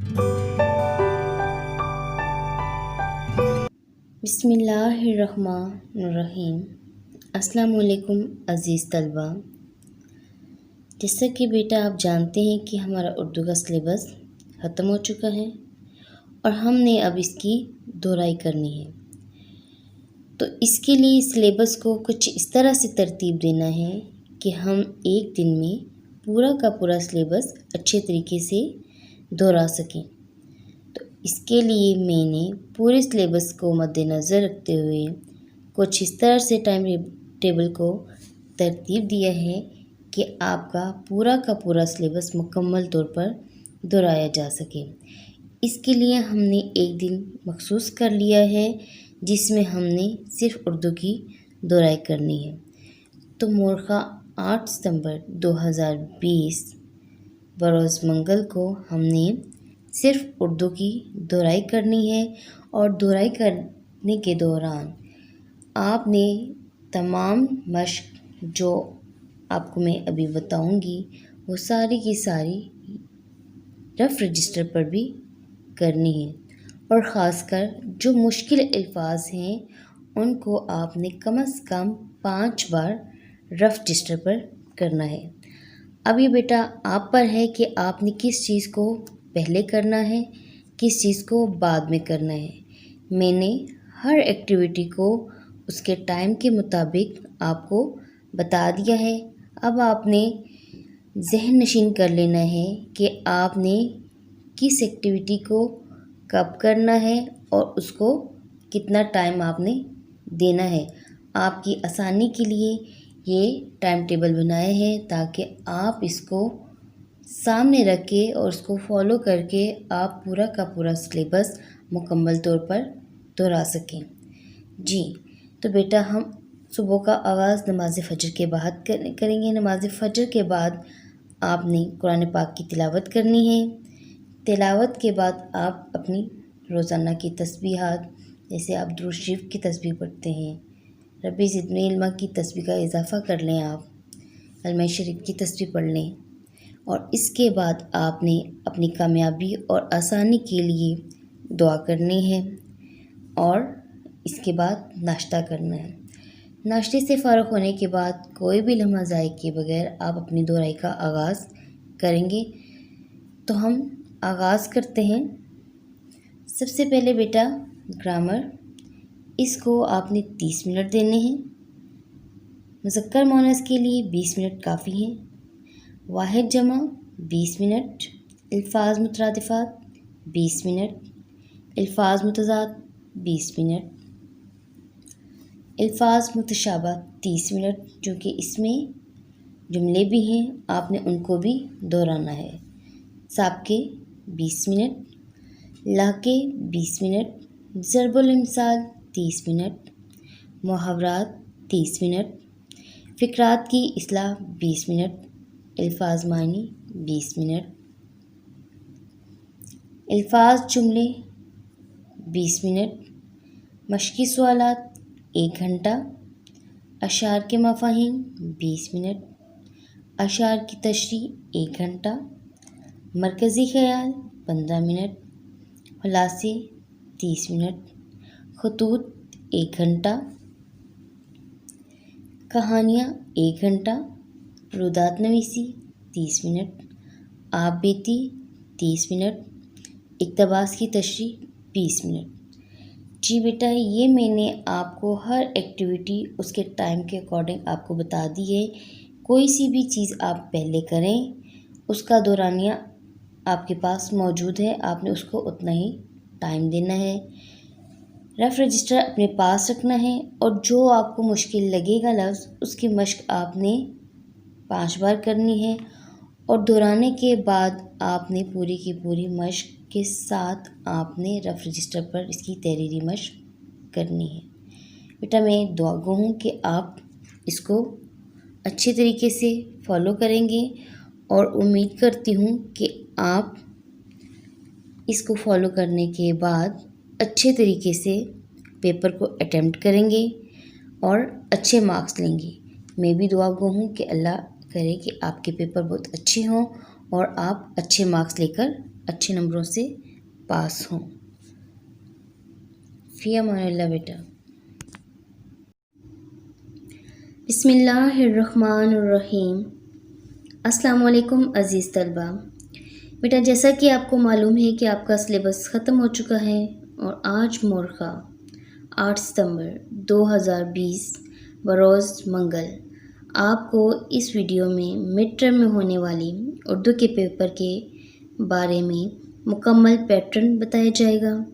बिस्मिल्लाहिर्रहमानिर्रहीम। अस्सलाम वालेकुम अज़ीज़ तलबा। जैसा कि बेटा आप जानते हैं कि हमारा उर्दू का सिलेबस ख़त्म हो चुका है और हमने अब इसकी दोहराई करनी है। तो इसके लिए सिलेबस को कुछ इस तरह से तरतीब देना है कि हम एक दिन में पूरा का पूरा सिलेबस अच्छे तरीके से दोहरा सकें। तो इसके लिए मैंने पूरे सिलेबस को मद्देनज़र रखते हुए कुछ इस तरह से टाइम टेबल को तरतीब दिया है कि आपका पूरा का पूरा सिलेबस मुकम्मल तौर पर दोहराया जा सके। इसके लिए हमने एक दिन मखसूस कर लिया है जिसमें हमने सिर्फ़ उर्दू की दोहराई करनी है। तो मोरखा 8 सितंबर 2020 बरोज़ मंगल को हमने सिर्फ़ उर्दू की दोहराई करनी है और दोहराई करने के दौरान आपने तमाम मश्क जो आपको मैं अभी बताऊंगी वो सारी की सारी रफ़ रजिस्टर पर भी करनी है और ख़ासकर जो मुश्किल अल्फाज हैं उनको आपने कम से कम 5 बार रफ़ रजिस्टर पर करना है। अब ये बेटा आप पर है कि आपने किस चीज़ को पहले करना है, किस चीज़ को बाद में करना है। मैंने हर एक्टिविटी को उसके टाइम के मुताबिक आपको बता दिया है। अब आपने ज़हन नशीन कर लेना है कि आपने किस एक्टिविटी को कब करना है और उसको कितना टाइम आपने देना है। आपकी आसानी के लिए ये टाइम टेबल बनाए हैं ताकि आप इसको सामने रख के और उसको फॉलो करके आप पूरा का पूरा सिलेबस मुकम्मल तौर पर दोहरा सकें। जी, तो बेटा हम सुबह का आगाज़ नमाज़ फ़जर के बाद करेंगे। नमाज़ फ़जर के बाद आपने कुरान पाक की तिलावत करनी है। तिलावत के बाद आप अपनी रोज़ाना की तस्बीहात, जैसे आप दुरूद शरीफ की तस्बीह पढ़ते हैं, रब्बी ज़िदनी इल्मा की तस्बीह का इजाफ़ा कर लें, आप कलमा शरीफ की तस्बीह पढ़ लें और इसके बाद आपने अपनी कामयाबी और आसानी के लिए दुआ करनी है और इसके बाद नाश्ता करना है। नाश्ते से फ़ारिग होने के बाद कोई भी लम्हा ज़ाय किए बगैर आप अपनी दोहराई का आगाज़ करेंगे। तो हम आगाज़ करते हैं। सबसे पहले बेटा ग्रामर, इसको आपने 30 मिनट देने हैं। मुज़क्कर मुअन्नस के लिए 20 मिनट काफ़ी हैं। वाहिद जमा 20 मिनट, अल्फाज मुतरादिफ़ात 20 मिनट, अल्फाज मुतज़ाद 20 मिनट, अल्फाज मुतशाबह 30 मिनट, क्योंकि इसमें जुमले भी हैं आपने उनको भी दोहराना है। साबके 20 मिनट, लाके 20 मिनट, ज़रबुल इम्साल 30 मिनट, मुहावरात 30 मिनट, फ़िक्रात की इस्लाह 20 मिनट, अल्फाज मानी 20 मिनट, अल्फाज जुमले 20 मिनट, मश्की सवालात 1 घंटा, अशार के मफ़ाहीम 20 मिनट, अशार की तशरीह 1 घंटा, मरकज़ी ख़याल 15 मिनट, खुलासे 30 मिनट, खतूत 1 घंटा, कहानियाँ 1 घंटा, रुदात नवीसी 30 मिनट, आप बीती 30 मिनट, इक़्तिबास की तशरीह 20 मिनट। जी बेटा, ये मैंने आपको हर एक्टिविटी उसके टाइम के अकॉर्डिंग आपको बता दी है। कोई सी भी चीज़ आप पहले करें उसका दौरानिया आपके पास मौजूद है, आपने उसको उतना ही टाइम देना है। रफ़ रजिस्टर अपने पास रखना है और जो आपको मुश्किल लगेगा लफ्ज़ उसकी मश्क आपने 5 बार करनी है और दोहराने के बाद आपने पूरी की पूरी मश्क के साथ आपने रफ़ रजिस्टर पर इसकी तहरीरी मश्क करनी है। बेटा मैं दुआ गो हूँ कि आप इसको अच्छे तरीके से फॉलो करेंगे और उम्मीद करती हूँ कि आप इसको फॉलो करने के बाद अच्छे तरीके से पेपर को अटेम्प्ट करेंगे और अच्छे मार्क्स लेंगे। मैं भी दुआ गो हूँ कि अल्लाह करे कि आपके पेपर बहुत अच्छे हों और आप अच्छे मार्क्स लेकर अच्छे नंबरों से पास हों। फ़ी अमानिल्लाह बेटा। बिस्मिल्लाहिर्रहमानिर्रहीम। अस्सलाम वालेकुम अज़ीज़ तलबा। बेटा, जैसा कि आपको मालूम है कि आपका सिलेबस ख़त्म हो चुका है और आज मोरखा 8 सितंबर 2020 बरोज़ मंगल आपको इस वीडियो में मिड टर्म में होने वाली उर्दू के पेपर के बारे में मुकम्मल पैटर्न बताया जाएगा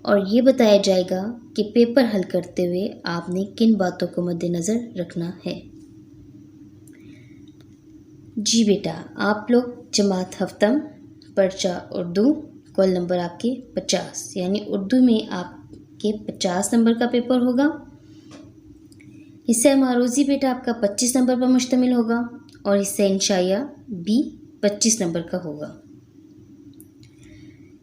और ये बताया जाएगा कि पेपर हल करते हुए आपने किन बातों को मद्देनज़र रखना है। जी बेटा, आप लोग जमात हफ्तम पर्चा उर्दू कॉल नंबर आपके 50 यानी उर्दू में आपके 50 नंबर का पेपर होगा। हिस्सा मारूज़ी बेटा आपका 25 नंबर पर मुश्तमिल होगा और हिस्सा इंशाइया भी 25 नंबर का होगा।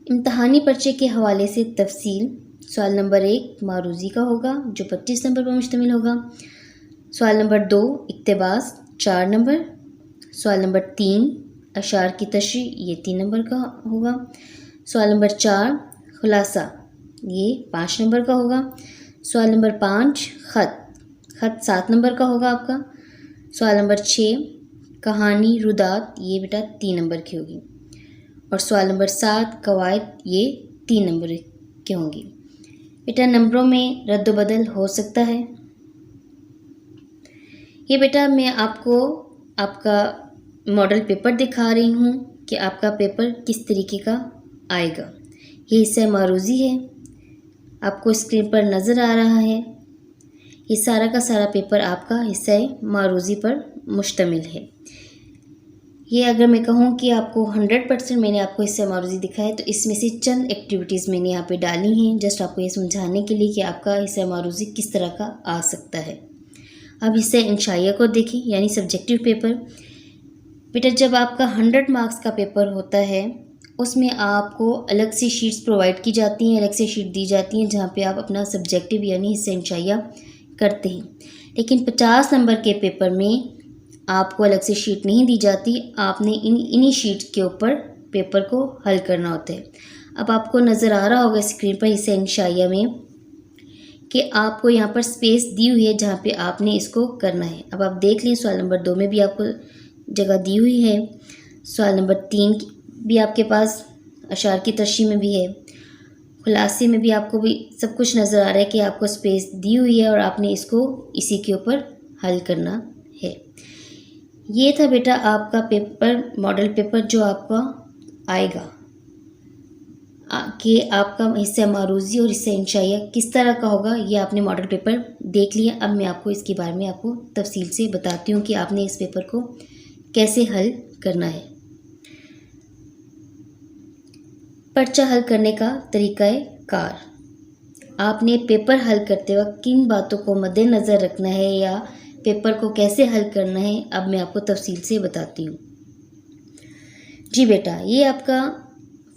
इम्तहानी पर्चे के हवाले से तफसील सवाल नंबर 1 मारूज़ी का होगा जो 25 नंबर पर मुश्तमिल होगा। सवाल नंबर 2 इक्तिबास 4 नंबर। सवाल नंबर 3 अशार की तशरीह ये 3 नंबर का होगा। सवाल नंबर 4 खुलासा ये 5 नंबर का होगा। सवाल नंबर 5 ख़त 7 नंबर का होगा आपका। सवाल नंबर 6 कहानी रुदात ये बेटा 3 नंबर की होगी और सवाल नंबर 7 कवायद ये 3 नंबर के होंगे। बेटा, नंबरों में रद्द-बदल हो सकता है। ये बेटा मैं आपको आपका मॉडल पेपर दिखा रही हूँ कि आपका पेपर किस तरीके का आएगा। ये हिस्सा मारूज़ी है, आपको स्क्रीन पर नज़र आ रहा है। ये सारा का सारा पेपर आपका हिस्सा मारूज़ी पर मुश्तमिल है। ये अगर मैं कहूँ कि आपको 100% मैंने आपको हिस्सा मारूज़ी दिखाया तो इसमें से चंद एक्टिविटीज़ मैंने यहाँ पे डाली हैं जस्ट आपको ये समझाने के लिए कि आपका हिस्सा मारूज़ी किस तरह का आ सकता है। अब हिस्सा इंशाइया को देखें यानी सब्जेक्टिव पेपर। बेटा, जब आपका 100 मार्क्स का पेपर होता है उसमें आपको अलग से शीट्स प्रोवाइड की जाती हैं, अलग से शीट दी जाती हैं जहाँ पे आप अपना सब्जेक्टिव यानी हिस्सा इंशाइया करते हैं। लेकिन 50 नंबर के पेपर में आपको अलग से शीट नहीं दी जाती, आपने इन्हीं शीट के ऊपर पेपर को हल करना होता है। अब आपको नज़र आ रहा होगा स्क्रीन पर हिस्सा इंशाइया में कि आपको यहाँ पर स्पेस दी हुई है जहाँ पे आपने इसको करना है। अब आप देख लें सवाल नंबर 2 में भी आपको जगह दी हुई है, सवाल नंबर 3 भी आपके पास अशार की तशरीह में भी है, खुलासे में भी आपको भी सब कुछ नज़र आ रहा है कि आपको स्पेस दी हुई है और आपने इसको इसी के ऊपर हल करना है। ये था बेटा आपका पेपर, मॉडल पेपर जो आपका आएगा कि आपका हिस्सा मारूज़ी और हिस्सा इंशाइया किस तरह का होगा। ये आपने मॉडल पेपर देख लिया। अब मैं आपको इसके बारे में आपको तफसील से बताती हूँ कि आपने इस पेपर को कैसे हल करना है। पर्चा हल करने का तरीक़ाकार, आपने पेपर हल करते वक्त किन बातों को मद्देनज़र रखना है या पेपर को कैसे हल करना है, अब मैं आपको तफसील से बताती हूँ। जी बेटा, ये आपका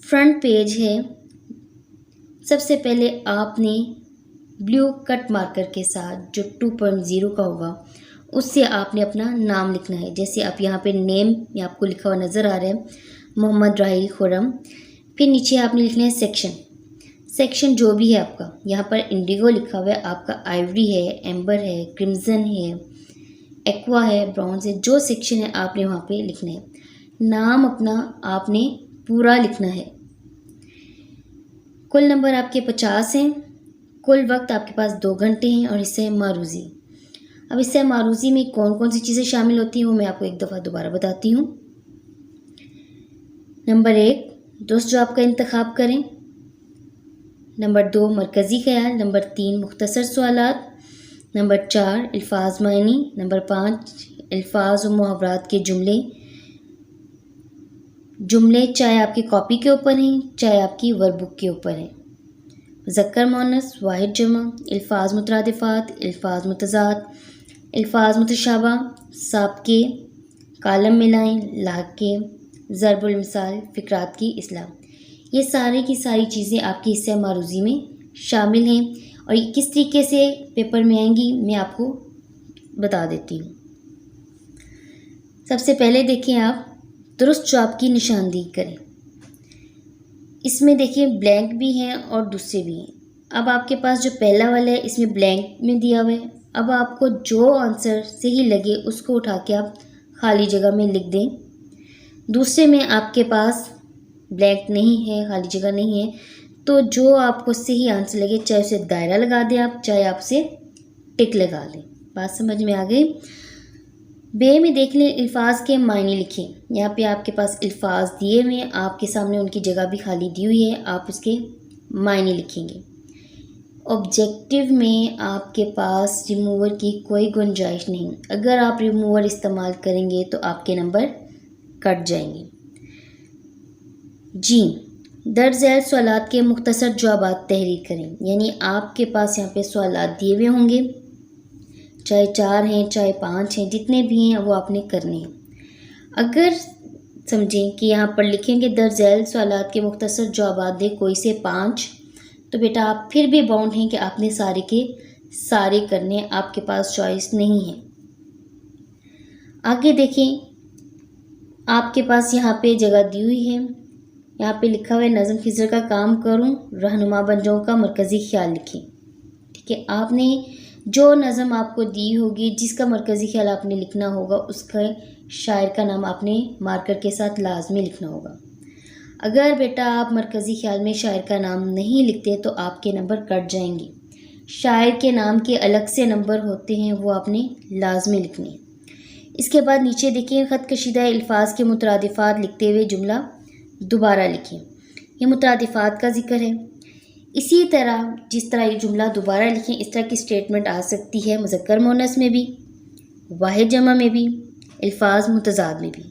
फ्रंट पेज है। सबसे पहले आपने ब्लू कट मार्कर के साथ जो 2.0 का होगा उससे आपने अपना नाम लिखना है। जैसे आप यहाँ पे नेम में आपको लिखा हुआ नज़र आ रहा है मोहम्मद राहिल खुरम। फिर नीचे आपने लिखना है सेक्शन जो भी है आपका। यहाँ पर इंडिगो लिखा हुआ है, आपका आइवरी है, एम्बर है, क्रिम्जन है, एक्वा है, ब्रॉन्ज है। जो सेक्शन है आपने वहाँ पे लिखना है। नाम अपना आपने पूरा लिखना है। कुल नंबर आपके 50 हैं। कुल वक्त आपके पास 2 घंटे हैं और हिस्सा मारूज़ी। अब हिस्सा मारूज़ी में कौन कौन सी चीज़ें शामिल होती हैं वो मैं आपको एक दफ़ा दोबारा बताती हूँ। नंबर 1 दोस्त जो आपका इंतखाब करें। नंबर 2 मरकज़ी ख्याल। नंबर 3 मुख्तसर सवालात। नंबर 4 अल्फाज मायनी। नंबर 5 अल्फाज और मुहावरात के जुमले चाहे आपकी कॉपी के ऊपर हैं चाहे आपकी वर्कबुक के ऊपर हैं। मुज़क्कर मुअन्नस वाहिद जमा, अल्फाज मुतरादिफ़ात, अल्फाज मुतज़ाद, अल्फाज मुतशाबा, साबके, कालम मिलाएं, लाके, ज़रबुल मिसाल, फ़िक्रात की इस्लाह। ये सारी की सारी चीज़ें आपकी हिस्सा मारूज़ी में शामिल हैं और ये किस तरीके से पेपर में आएंगी मैं आपको बता देती हूँ। सबसे पहले देखें आप दुरुस्त जवाब की निशानदेही करें। इसमें देखिए ब्लैंक भी हैं और दूसरे भी हैं। अब आपके पास जो पहला वाला है इसमें ब्लैंक में दिया हुआ है। अब आपको जो आंसर सही लगे उसको उठा के आप खाली जगह में लिख दें। दूसरे में आपके पास ब्लैंक नहीं है, खाली जगह नहीं है, तो जो आपको सही आंसर लगे चाहे उसे दायरा लगा दें आप, चाहे आप उसे टिक लगा लें। बात समझ में आ गई। बे में देख लें, अल्फाज के मायने लिखें। यहाँ पे आपके पास अल्फाज दिए हुए हैं, आपके सामने उनकी जगह भी खाली दी हुई है, आप उसके मायने लिखेंगे। ऑब्जेक्टिव में आपके पास रिमूवर की कोई गुंजाइश नहीं। अगर आप रिमूवर इस्तेमाल करेंगे तो आपके नंबर कट जाएंगे। जी, दर्ज झैल सवालात के मुख्तसर जवाबात तहरीर करें। यानी आपके पास यहाँ पे सवालात दिए हुए होंगे, चाहे 4 हैं चाहे 5 हैं, जितने भी हैं वो आपने करने हैं। अगर समझें कि यहाँ पर लिखेंगे दर्ज झैल सवालात के मुख्तसर जवाबात दे कोई से 5, तो बेटा आप फिर भी बाउंड हैं कि आपने सारे के सारे करने, आपके पास चॉइस नहीं है। आगे देखें, आपके पास यहाँ पे जगह दी हुई है, यहाँ पे लिखा हुआ है नज़म खिज़र का काम करूँ, रहनुमा बन जाऊँ का मरकज़ी ख्याल लिखें। ठीक है, आपने जो नज़म आपको दी होगी, जिसका मरकज़ी ख्याल आपने लिखना होगा, उसका शायर का नाम आपने मार्कर के साथ लाजमी लिखना होगा। अगर बेटा आप मरकज़ी ख्याल में शायर का नाम नहीं लिखते तो आपके नंबर कट जाएंगे। शायर के नाम के अलग से नंबर होते हैं, वो आपने लाजमी लिखने। इसके बाद नीचे देखिए, ख़त कशीदा अल्फाज के मुतरादिफ़ात लिखते हुए जुमला दोबारा लिखें। ये मुतरादिफ़ात का जिक्र है। इसी तरह जिस तरह ये जुमला दोबारा लिखें, इस तरह की स्टेटमेंट आ सकती है मुज़क्कर मुअन्नस में भी, वाहिद जमा में भी, अल्फाज मुतज़ाद में भी।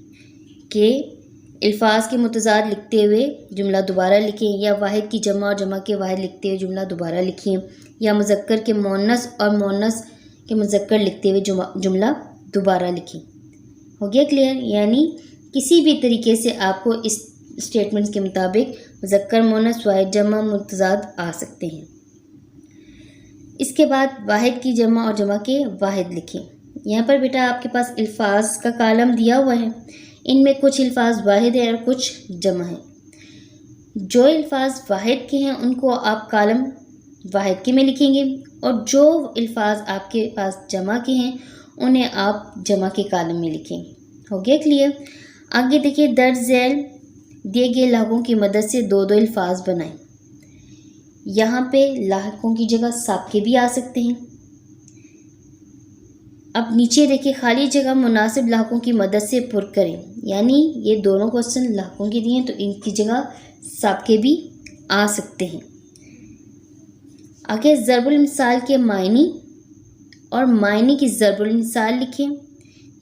कि अल्फाज के मुतज़ाद लिखते हुए जुमला दोबारा लिखें, या वाहिद की जमा और जमा के वाहिद लिखते हुए जुमला दोबारा लिखें, या मुज़क्कर के मुअन्नस और मुअन्नस के मुज़क्कर लिखते हुए जुमला दोबारा लिखें। हो गया क्लियर? यानी किसी भी तरीके से आपको इस स्टेटमेंट्स के मुताबिक मुज़क्कर मुअन्नस वाहिद जमा मुतज़ाद आ सकते हैं। इसके बाद वाहिद की जमा और जमा के वाहिद लिखें। यहाँ पर बेटा आपके पास अल्फाज का कालम दिया हुआ है, इनमें कुछ अल्फाज वाहिद है और कुछ जमा है। जो अल्फाज वाहिद के हैं उनको आप कालम वाहिद के में लिखेंगे, और जो अल्फाज आपके पास जमा के हैं उन्हें आप जमा के कालम में लिखेंगे। हो गया क्लियर? आगे देखिए, दर्ज झैल दिए गए लाहकों की मदद से 2-2 अल्फाज बनाएं। यहाँ पे लाहकों की जगह साबके भी आ सकते हैं। अब नीचे देखिए, खाली जगह मुनासिब लाहकों की मदद से पुर करें। यानी ये दोनों क्वेश्चन लाहकों के दिए हैं, तो इनकी जगह साबके भी आ सकते हैं। आगे ज़रबुल मिसाल के मायनी और मायने की ज़रबुल मिसाल लिखें।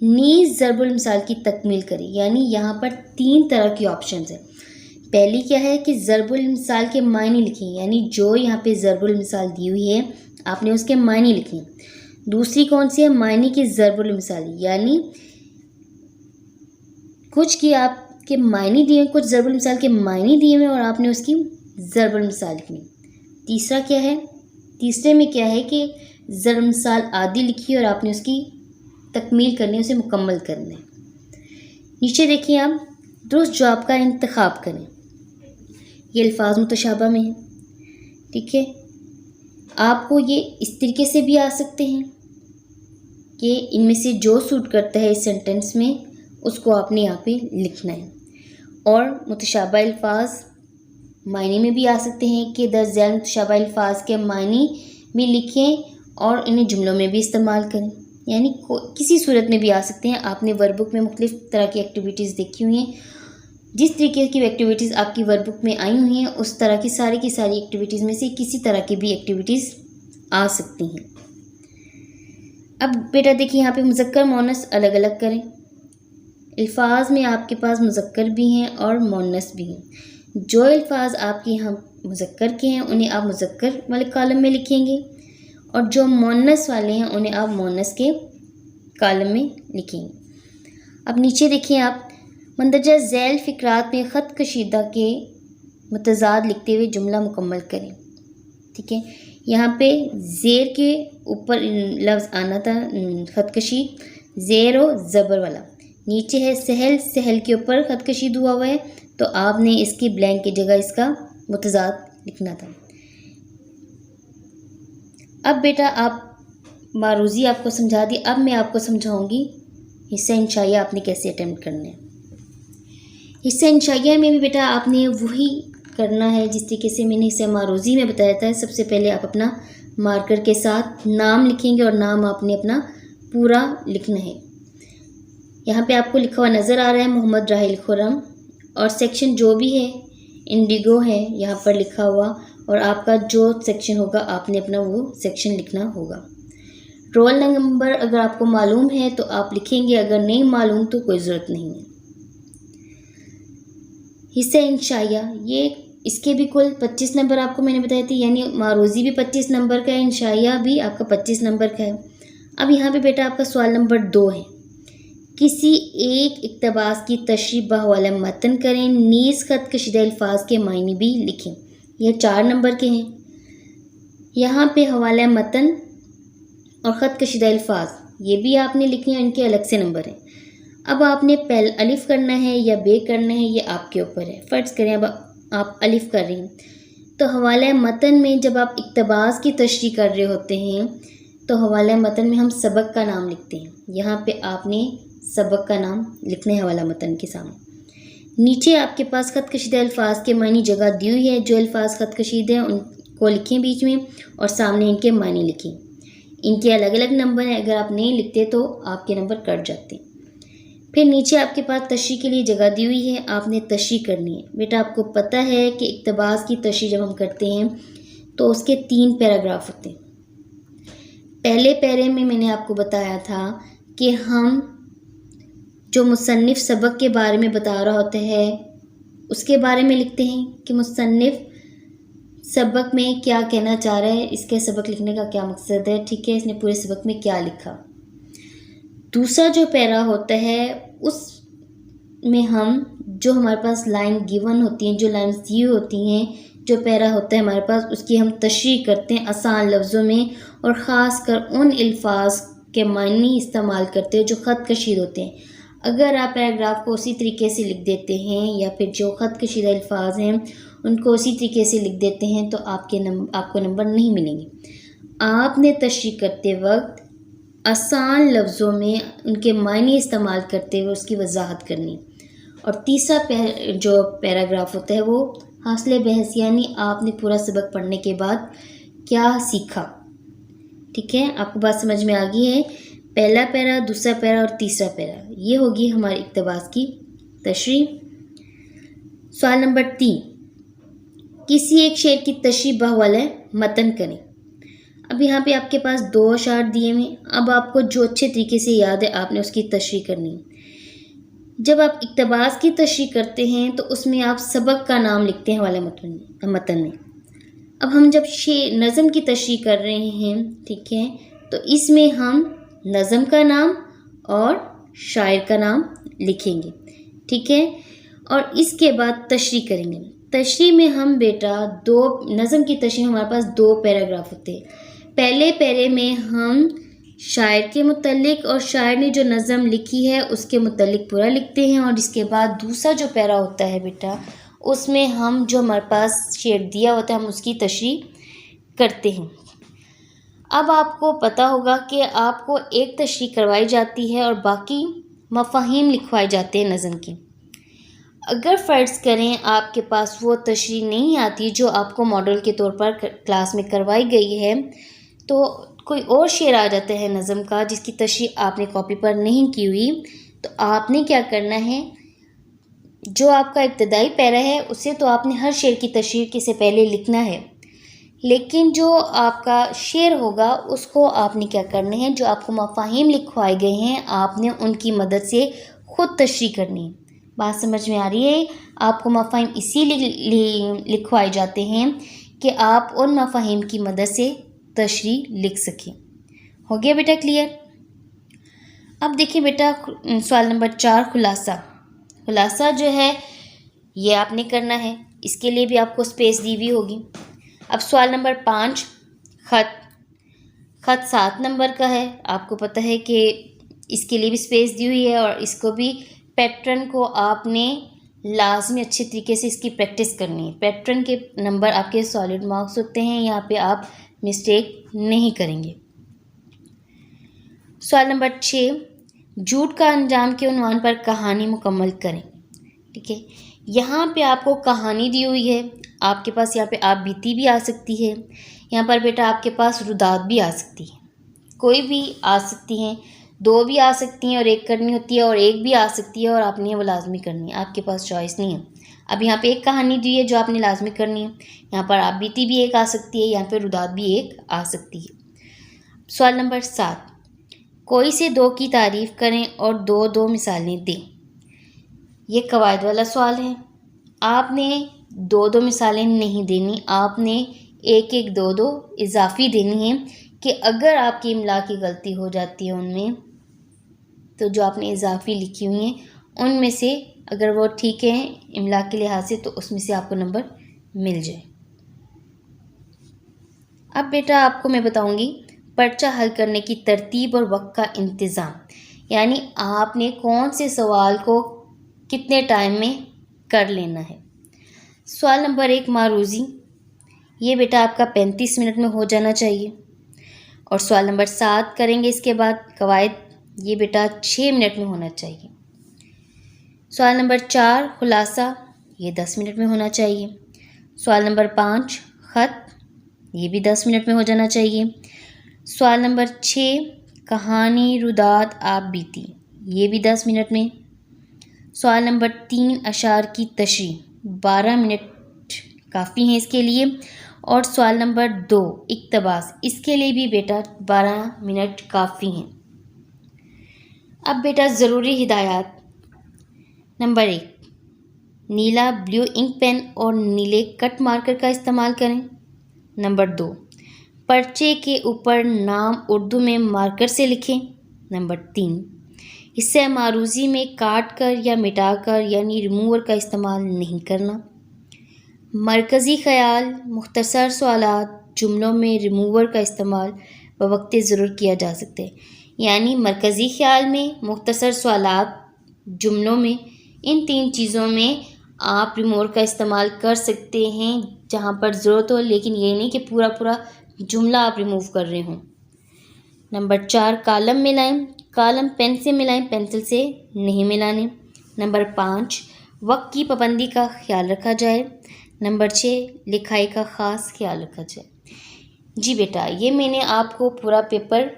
नीज़ ज़रबुल मिसाल की तकमील करें। यानी यहाँ पर 3 तरह की ऑप्शन है। पहली क्या है कि ज़रबुल मिसाल के मायने लिखें, यानी जो यहाँ पे ज़रबुल मिसाल दी हुई है आपने उसके मायने लिखें। दूसरी कौन सी है? मायने की ज़रबुल मिसाल, यानी कुछ की आपके मायने दिए, कुछ ज़रबुल मिसाल के मायने दिए हुए और आपने उसकी ज़रबुल मिसाल लिखनी। तीसरा क्या है? तीसरे में क्या है कि ज़रबुल मिसाल आदि लिखी और आपने उसकी तकमील करनी, उसे मुकम्मल करना है। नीचे देखिए, आप दुरुस्त जवाब का इंतखाब करें। ये अल्फाज मुतशाबा में है। ठीक है, आपको ये इस तरीके से भी आ सकते हैं कि इनमें से जो सूट करता है इस सेंटेंस में उसको आपने यहाँ पे लिखना है। और मुतशाबा अल्फाज मायने में भी आ सकते हैं कि दर्ज झैल मुतशाबा अल्फाज के मायने भी लिखें और इन्हें जुमलों में भी इस्तेमाल करें। यानी किसी सूरत में भी आ सकते हैं। आपने वर्कबुक में मुख्तलिफ़ तरह की एक्टिविटीज़ देखी हुई हैं। जिस तरीके की एक्टिविटीज़ आपकी वर्कबुक में आई हुई हैं उस तरह की सारी एक्टिविटीज़ में से किसी तरह की भी एक्टिविटीज़ आ सकती हैं। अब बेटा देखिए, यहाँ पे मुज़क्कर मुअन्नस अलग अलग करें। अल्फाज में आपके पास मुज़क्कर भी हैं और मुअन्नस भी हैं। जो अल्फाज आपके यहाँ मुज़क्कर के हैं उन्हें आप मुज़क्कर वाले कॉलम में लिखेंगे, और जो मुअन्नस वाले हैं उन्हें आप मुअन्नस के कॉलम में लिखेंगे। अब नीचे देखिए, आप मंदरजा झैल फ़िक्रात में ख़त कशीदा के मुतज़ाद लिखते हुए जुमला मुकम्मल करें। ठीक है, यहाँ पे ज़ेर के ऊपर लफ्ज़ आना था ख़त कशी, ज़ेर और ज़बर वाला। नीचे है सहल, सहल के ऊपर खत कशीद हुआ है, तो आपने इसकी ब्लैंक की जगह इसका मुतज़ाद लिखना था। अब बेटा आप मारूज़ी आपको समझा दी, अब मैं आपको समझाऊंगी हिस्सा इंशाइया आपने कैसे अटेम्प्ट करना है। हिस्सा इंशाइया में भी बेटा आपने वही करना है जिस तरीके से मैंने हिस्सा मारूज़ी में बताया था। सबसे पहले आप अपना मार्कर के साथ नाम लिखेंगे और नाम आपने अपना पूरा लिखना है। यहाँ पे आपको लिखा हुआ नज़र आ रहा है मोहम्मद राहिल खुर्रम, और सेक्शन जो भी है इंडिगो है यहाँ पर लिखा हुआ, और आपका जो सेक्शन होगा आपने अपना वो सेक्शन लिखना होगा। रोल नंबर अगर आपको मालूम है तो आप लिखेंगे, अगर नहीं मालूम तो कोई ज़रूरत नहीं है। हिस्सा इंशाइया ये इसके भी कुल 25 नंबर आपको मैंने बताए थे, यानी मारूज़ी भी 25 नंबर का है, इंशाइया भी आपका 25 नंबर का है। अब यहाँ पे बेटा आपका सवाल नंबर 2 है, किसी एक इक़्तिबास की तशरीह वाला मतन करें, नीज़ खत कशीदा अल्फाज के मायने भी लिखें। यह 4 नंबर के हैं। यहाँ पे हवाला मतन और ख़त कशीदा अल्फाज ये भी आपने लिखे हैं, इनके अलग से नंबर हैं। अब आपने पहले अलिफ करना है या बे करना है, ये आपके ऊपर है। फ़र्ज़ करें अब आप अलिफ कर रही हैं, तो हवाला मतन में जब आप इक़्तिबास की तशरीह कर रहे होते हैं तो हवाला मतन में हम सबक का नाम लिखते हैं। यहाँ पे आपने सबक का नाम लिखना है हवाला मतन के सामने। नीचे आपके पास ख़त कशीदा अल्फाज के मानी जगह दी हुई है, जो अल्फाज ख़त कशीद हैं उनको लिखें बीच में, और सामने इनके मानी लिखें। इनके अलग अलग नंबर हैं, अगर आप नहीं लिखते तो आपके नंबर कट जाते हैं। फिर नीचे आपके पास तशरीह के लिए जगह दी हुई है, आपने तशरीह करनी है। बेटा आपको पता है कि इक़्तिबास की तशरीह जब हम करते हैं तो उसके 3 पैराग्राफ होते हैं। पहले पैरे में मैंने आपको बताया था कि हम जो मुसन्निफ़ सबक के बारे में बता रहा होता है उसके बारे में लिखते हैं कि मुसन्निफ़ सबक में क्या कहना चाह रहा है, इसके सबक लिखने का क्या मकसद है, ठीक है, इसने पूरे सबक में क्या लिखा। दूसरा जो पैरा होता है उसमें हम जो हमारे पास लाइन गिवन होती हैं, जो लाइन्स दी होती हैं, जो पैरा होता है हमारे पास, उसकी हम तशरीह करते हैं आसान लफ्ज़ों में, और ख़ास कर उन अल्फाज के मानी इस्तेमाल करते हैं जो ख़त कशीद होते हैं। अगर आप पैराग्राफ को उसी तरीके से लिख देते हैं या फिर जो ख़त कशीदा अल्फाज हैं उनको उसी तरीके से लिख देते हैं तो आपको नंबर नहीं मिलेंगे। आपने तशरीह करते वक्त आसान लफ्ज़ों में उनके मायने इस्तेमाल करते हुए उसकी वजाहत करनी। और तीसरा जो पैराग्राफ होता है वो हासिल बहस, यानी आपने पूरा सबक पढ़ने के बाद क्या सीखा। ठीक है, आपको बात समझ में आ गई है। पहला पैरा, दूसरा पैरा और तीसरा पैरा, ये होगी हमारी इक़्तिबास की तशरीह। सवाल नंबर 3, किसी एक शेर की तशरीह वाला मतन करें। अब यहाँ पे आपके पास 2 अशार दिए हुए। अब आपको जो अच्छे तरीके से याद है आपने उसकी तशरीह करनी है। जब आप इक़्तिबास की तशरीह करते हैं तो उसमें आप सबक का नाम लिखते हैं वाला मतन में। अब हम जब नज़म की तशरीह कर रहे हैं, ठीक है, तो इसमें हम नज़म का नाम और शायर का नाम लिखेंगे, ठीक है, और इसके बाद तशरीह करेंगे। तशरीह में हम बेटा 2 नज़म की तशरीह में हमारे पास 2 पैराग्राफ होते हैं। पहले पैरे में हम शायर के मुतल्लिक और शायर ने जो नज़म लिखी है उसके मुतल्लिक पूरा लिखते हैं, और इसके बाद दूसरा जो पैरा होता है बेटा उसमें हम जो हमारे पास शेर दिया होता है हम उसकी तशरीह करते हैं। अब आपको पता होगा कि आपको एक तशरीह करवाई जाती है और बाकी मफ़ाहीम लिखवाए जाते हैं नज़म के। अगर फ़र्ज़ करें आपके पास वो तशरीह नहीं आती जो आपको मॉडल के तौर पर क्लास में करवाई गई है, तो कोई और शेर आ जाता है नज़म का जिसकी तशरीह आपने कॉपी पर नहीं की हुई, तो आपने क्या करना है, जो आपका इब्तदाई पैरा है उसे तो आपने हर शेर की तशरीह के से पहले लिखना है, लेकिन जो आपका शेर होगा उसको आपने क्या करना है, जो आपको मफ़ाहीम लिखवाए गए हैं आपने उनकी मदद से ख़ुद तशरीह करनी है। बात समझ में आ रही है? आपको मफ़ाहीम इसीलिए लिखवाए जाते हैं कि आप उन मफ़ाहीम की मदद से तशरीह लिख सकें। हो गया बेटा क्लियर? अब देखिए बेटा सवाल नंबर 4, खुलासा जो है ये आपने करना है, इसके लिए भी आपको स्पेस दी हुई होगी। अब सवाल नंबर 5, ख़त 7 नंबर का है। आपको पता है कि इसके लिए भी स्पेस दी हुई है और इसको भी पैटर्न को आपने लाजमी अच्छे तरीके से इसकी प्रैक्टिस करनी है। पैटर्न के नंबर आपके सॉलिड मार्क्स होते हैं, यहाँ पे आप मिस्टेक नहीं करेंगे। सवाल नंबर 6, झूठ का अंजाम के उन्वान पर कहानी मुकम्मल करें। ठीक है, यहाँ पे आपको कहानी दी हुई है, आपके पास यहाँ पे आप बीती भी आ सकती है, यहाँ पर बेटा आपके पास रुदात भी आ सकती है, कोई भी आ सकती हैं, 2 भी आ सकती हैं और 1 करनी होती है, और 1 भी आ सकती है और आपने वो लाजमी करनी है, आपके पास चॉइस नहीं है। अब यहाँ पे एक कहानी दी है जो आपने लाजमी करनी है, यहाँ पर आप बीती भी 1 आ सकती है, यहाँ पे रुदात भी 1 आ सकती है। सवाल नंबर 7, कोई से 2 की तारीफ़ करें और 2 मिसालें दें। ये कवायद वाला सवाल है, आपने 2 मिसालें नहीं देनी, आपने 1 2 इजाफी देनी है कि अगर आपकी इमला की गलती हो जाती है उनमें, तो जो आपने इजाफी लिखी हुई हैं उनमें से अगर वो ठीक है इमला के लिहाज से, तो उसमें से आपको नंबर मिल जाए। अब बेटा आपको मैं बताऊंगी पर्चा हल करने की तरतीब और वक्त का इंतज़ाम, यानी आपने कौन से सवाल को कितने टाइम में कर लेना है। सवाल नंबर 1, मारूज़ी, ये बेटा आपका 35 मिनट में हो जाना चाहिए। और सवाल नंबर 7 करेंगे इसके बाद कवायद, ये बेटा 6 मिनट में होना चाहिए। सवाल नंबर 4, खुलासा, ये 10 मिनट में होना चाहिए। सवाल नंबर 5, ख़त, ये भी 10 मिनट में हो जाना चाहिए। सवाल नंबर 6, कहानी रुदात आप बीती, ये भी 10 मिनट में। सवाल नंबर 3, अशार की तशरीह, 12 मिनट काफ़ी हैं इसके लिए। और सवाल नंबर 2, इक्तबास, इसके लिए भी बेटा 12 मिनट काफ़ी हैं। अब बेटा ज़रूरी हिदायत, नंबर 1, नीला ब्लू इंक पेन और नीले कट मार्कर का इस्तेमाल करें। नंबर 2, पर्चे के ऊपर नाम उर्दू में मार्कर से लिखें। नंबर 3, इससे मारूज़ी में काट कर या मिटा कर यानी रिमूवर का इस्तेमाल नहीं करना। मरकज़ी ख़याल, मुख्तसर सवालात, जुमलों में रिमूवर का इस्तेमाल बवक्ते ज़रूर किया जा सकता है, यानी मरकज़ी ख़याल में, मुख्तसर सवालात, जुमलों में, इन 3 चीज़ों में आप रिमूवर का इस्तेमाल कर सकते हैं जहाँ पर ज़रूरत हो, लेकिन ये नहीं कि पूरा पूरा जुमला आप रिमूव कर रहे हों। नंबर 4, कालम मिलाएं, कालम पेन से मिलाएं, पेंसिल से नहीं मिलाने। नंबर 5, वक्त की पाबंदी का ख्याल रखा जाए। नंबर 6, लिखाई का ख़ास ख्याल रखा जाए। जी बेटा, ये मैंने आपको पूरा पेपर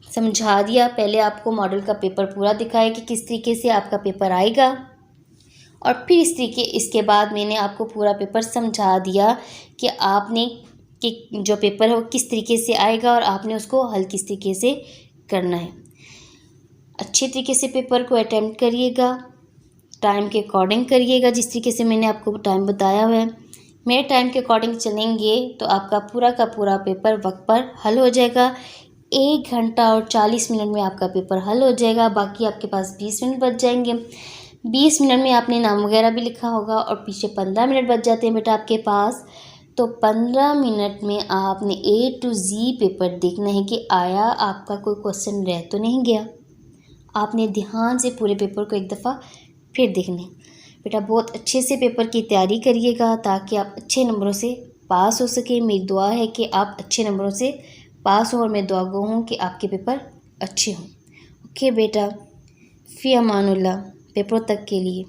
समझा दिया, पहले आपको मॉडल का पेपर पूरा दिखाया कि किस तरीके से आपका पेपर आएगा, और फिर इसके बाद मैंने आपको पूरा पेपर समझा दिया कि आपने कि जो पेपर है वो किस तरीके से आएगा और आपने उसको हल किस तरीके से करना है। अच्छे तरीके से पेपर को अटेम्प्ट करिएगा, टाइम के अकॉर्डिंग करिएगा, जिस तरीके से मैंने आपको टाइम बताया हुआ है। मेरे टाइम के अकॉर्डिंग चलेंगे तो आपका पूरा का पूरा पेपर वक्त पर हल हो जाएगा। 1 घंटा और 40 मिनट में आपका पेपर हल हो जाएगा। बाकी आपके पास 20 मिनट बच जाएंगे। 20 मिनट में आपने नाम वगैरह भी लिखा होगा और पीछे 15 मिनट बच जाते हैं बेटा आपके पास। तो 15 मिनट में आपने A to Z पेपर देखना है कि आया आपका कोई क्वेश्चन रह तो नहीं गया। आपने ध्यान से पूरे पेपर को एक दफ़ा फिर देखना है। बेटा बहुत अच्छे से पेपर की तैयारी करिएगा ताकि आप अच्छे नंबरों से पास हो सके। मेरी दुआ है कि आप अच्छे नंबरों से पास हो और मैं दुआ गो हूँ कि आपके पेपर अच्छे हों। ओके बेटा, फ़ी अमानुल्लाह। पेपरों तक के लिए